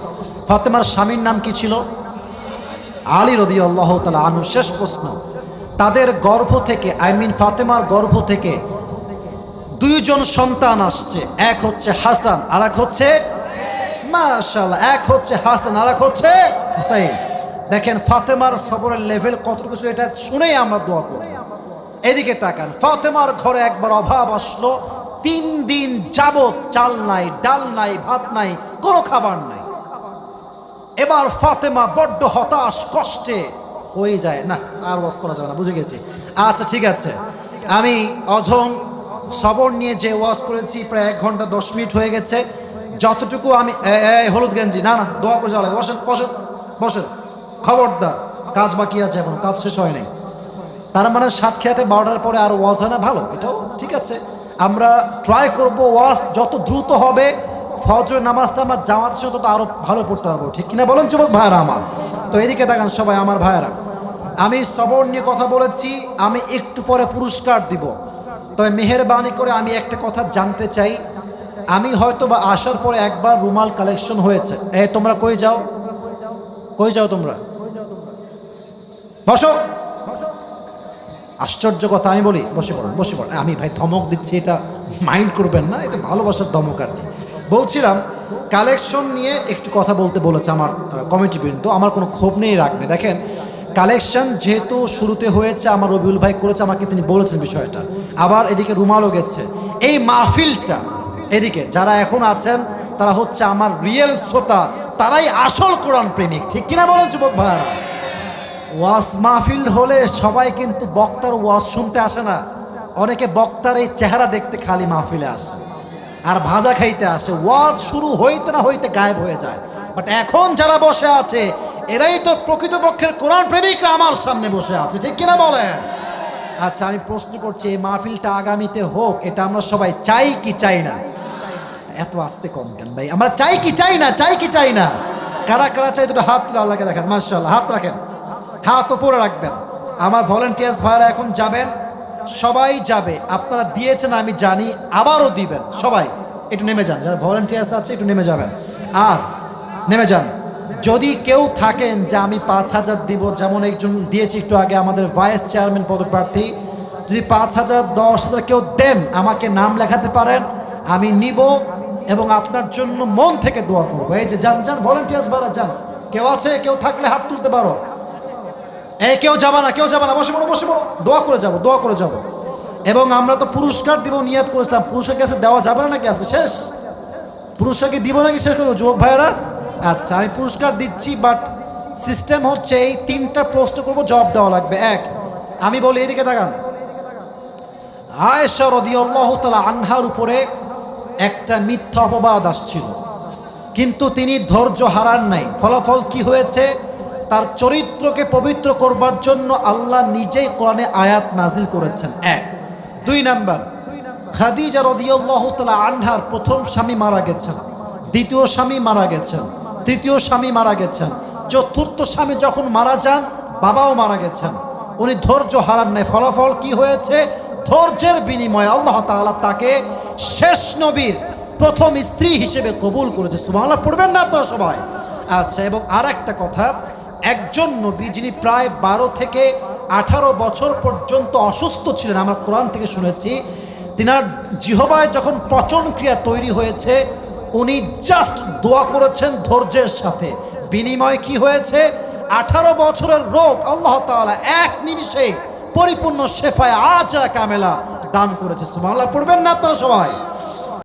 ফাতেমার স্বামীর নাম কি ছিল? আলী রাদিয়াল্লাহু তাআলা আনহু। শেষ প্রশ্ন, তাদের গর্ভ থেকে, ফাতেমার গর্ভ থেকে দুইজন সন্তান আসছে, এক হচ্ছে হাসান আর এক হচ্ছে, মাশাআল্লাহ, এক হচ্ছে হাসান আর এক হচ্ছে হুসাইন। দেখেন ফাতেমার সবরের লেভেল কতটুকু, এটা শুনেই আমরা দোয়া করব। এদিকে তাকান, ফাতেমার ঘরে একবার অভাব আসলো, 3 দিন যাবত চাল নাই, ডাল নাই, ভাত নাই, কোনো খাবার নাই। এবার ফাতেমা বড্ড হতাশ, কষ্টে হয়ে যায়, না আর ওয়াজ করা যাবে না, বুঝে গেছি। আচ্ছা ঠিক আছে, আমি অধম সবর নিয়ে যে ওয়াজ করেছি প্রায় 1 ঘন্টা 10 মিনিট হয়ে গেছে। যতটুকু আমি, হলুদ গেঞ্জি, না না দোয়া করে যাওয়া লাগে, বসেন বসেন বসেন, খবরদার, কাজ বাকি আছে, এখন কাজ শেষ হয় নাই। তার মানে সাত খেয়াতে 12টার পরে আর ওয়াজ হয় না, ভালো, এটাও ঠিক আছে। আমরা ট্রাই করব ওয়াজ যত দ্রুত হবে, ফজরের নামাজটা আমরা জামাতের সাথে তত আরও ভালো পড়তে পারবো। ঠিক কিনা বলেন যুবক ভাইয়েরা আমার? তো এদিকে দেখেন সবাই আমার ভাইয়েরা, আমি সবর নিয়ে কথা বলেছি, আমি একটু পরে পুরস্কার দিব। তবে মেহেরবানি করে আমি একটা কথা জানতে চাই, আমি হয়তো বা আসার পরে একবার রুমাল কালেকশন হয়েছে। তোমরা কই যাও, কই যাও তোমরা? বসো। আশ্চর্য কথা, আমি বলি বসে পড়ুন, বসে পড়ুন। আমি ভাই ধমক দিচ্ছি, এটা মাইন্ড করবেন না, এটা ভালোবাসার ধমক আর কি। বলছিলাম কালেকশন নিয়ে একটু কথা বলতে বলেছে আমার কমিটি বৃন্দ, আমার কোনো ক্ষোভ নেই, রাগ নেই। দেখেন কালেকশন যেহেতু শুরুতে হয়েছে, আমার রবিউল ভাই করেছে, আমাকে তিনি বলেছেন বিষয়টা, আবার এদিকে রুমালও গেছে। এই মাহফিলটা, এদিকে যারা এখন আছেন তারা হচ্ছে আমার রিয়েল শ্রোতা, তারাই আসল কোরআন প্রেমিক। ঠিক কিনা বলেন যুবক ভাইরা? ওয়াজ মাহফিল হলে সবাই কিন্তু বক্তার ওয়াজ শুনতে আসে না, অনেকে বক্তার এই চেহারা দেখতে খালি মাহফিলে আসে আর ভাজা খাইতে আসে। ওয়াজ শুরু হইতে না হইতে গায়েব হয়ে যায়। বাট এখন যারা বসে আছে এরাই তো প্রকৃতপক্ষের কোরআন প্রেমিকরা আমার সামনে বসে আছে। ঠিক কিনা বলেন? আচ্ছা, আমি প্রশ্ন করছি, এই মাহফিলটা আগামীতে হোক, এটা আমরা সবাই চাই কি চাই না? এত আস্তে কম কেন ভাই? আমরা চাই কি চাই না? চাই কি চাই না? কারা কারা চাই দুটো হাত তুলে আল্লাহকে দেখেন। মাশাআল্লাহ, হাত রাখেন, হাত উপরে রাখবেন। আমার ভলেন্টিয়ার্স ভাইরা এখন যাবেন, সবাই যাবে। আপনারা দিয়েছেন আমি জানি, আবারও দিবেন। সবাই একটু নেমে যান, যারা ভলেন্টিয়ার্স আছে একটু নেমে যাবেন, আর নেমে যান। যদি কেউ থাকেন যে আমি 5,000 দিব, যেমন একজন দিয়েছি একটু আগে, আমাদের ভাইস চেয়ারম্যান পদপ্রার্থী, যদি 5,000 10,000 কেউ দেন, আমাকে নাম লেখাতে পারেন, আমি নিব এবং আপনার জন্য মন থেকে দোয়া করবো। এই যে যান যান, ভলেন্টিয়ার্স ভাইরা যান। কেউ আছে, কেউ থাকলে হাত তুলতে পারো। কেউ যাবা না, কেউ যাবা না, বসে পড়ো, বসে পড়ো, দোয়া করে যাবো, দোয়া করে যাবো। এবং আমরা তো পুরস্কার দিব নিয়ত করেছিলাম, পুরস্কার কাছে দেওয়া যাবে না নাকি? আজকে শেষ, পুরস্কারকে দিব নাকি শেষ করে দেবো যুবক ভাইয়েরা? আচ্ছা, আমি পুরস্কার দিচ্ছি, বাট সিস্টেম হচ্ছে এই 3টা প্রশ্ন করবো, জবাব দেওয়া লাগবে। আমি বলি, এদিকে তাকান, আয়েশা রাদিয়াল্লাহু তাআলা আনহার উপরে একটা মিথ্যা অপবাদ আসছিল, কিন্তু তিনি ধৈর্য হারান নাই। ফলাফল কি হয়েছে? তার চরিত্রকে পবিত্র করবার জন্য আল্লাহ নিজেই কোরআনে আয়াত নাজিল করেছেন। 1 2 নাম্বার, খাদিজা রাদিয়াল্লাহু তাআলা আনহার প্রথম স্বামী মারা গেছেন, দ্বিতীয় স্বামী মারা গেছেন, তৃতীয় স্বামী মারা গেছেন, চতুর্থ স্বামী যখন মারা যান বাবাও মারা গেছেন। উনি ধৈর্য হারান নাই। ফলাফল কি হয়েছে? ধৈর্যের বিনিময়ে আল্লাহ তাআলা তাকে শেষ নবীর প্রথম স্ত্রী হিসেবে কবুল করেছে। সুবহানাল্লাহ পড়বেন না আপনারা সবাই? আচ্ছা, এবং আর একটা কথা, একজন নবী যিনি প্রায় 12 থেকে 18 বছর পর্যন্ত অসুস্থ ছিলেন, আমরা কোরআন থেকে শুনেছি, তিনার জিহবায় যখন পচন ক্রিয়া তৈরি হয়েছে, উনি জাস্ট দোয়া করেছেন ধৈর্যের সাথে। বিনিময় কি হয়েছে? 18 বছরের রোগ আল্লাহ তাআলা এক নিমিষে পরিপূর্ণ শেফায়ে আজলা কামেলা দান করেছে। সুবহানাল্লাহ পড়বেন না আপনারা সবাই?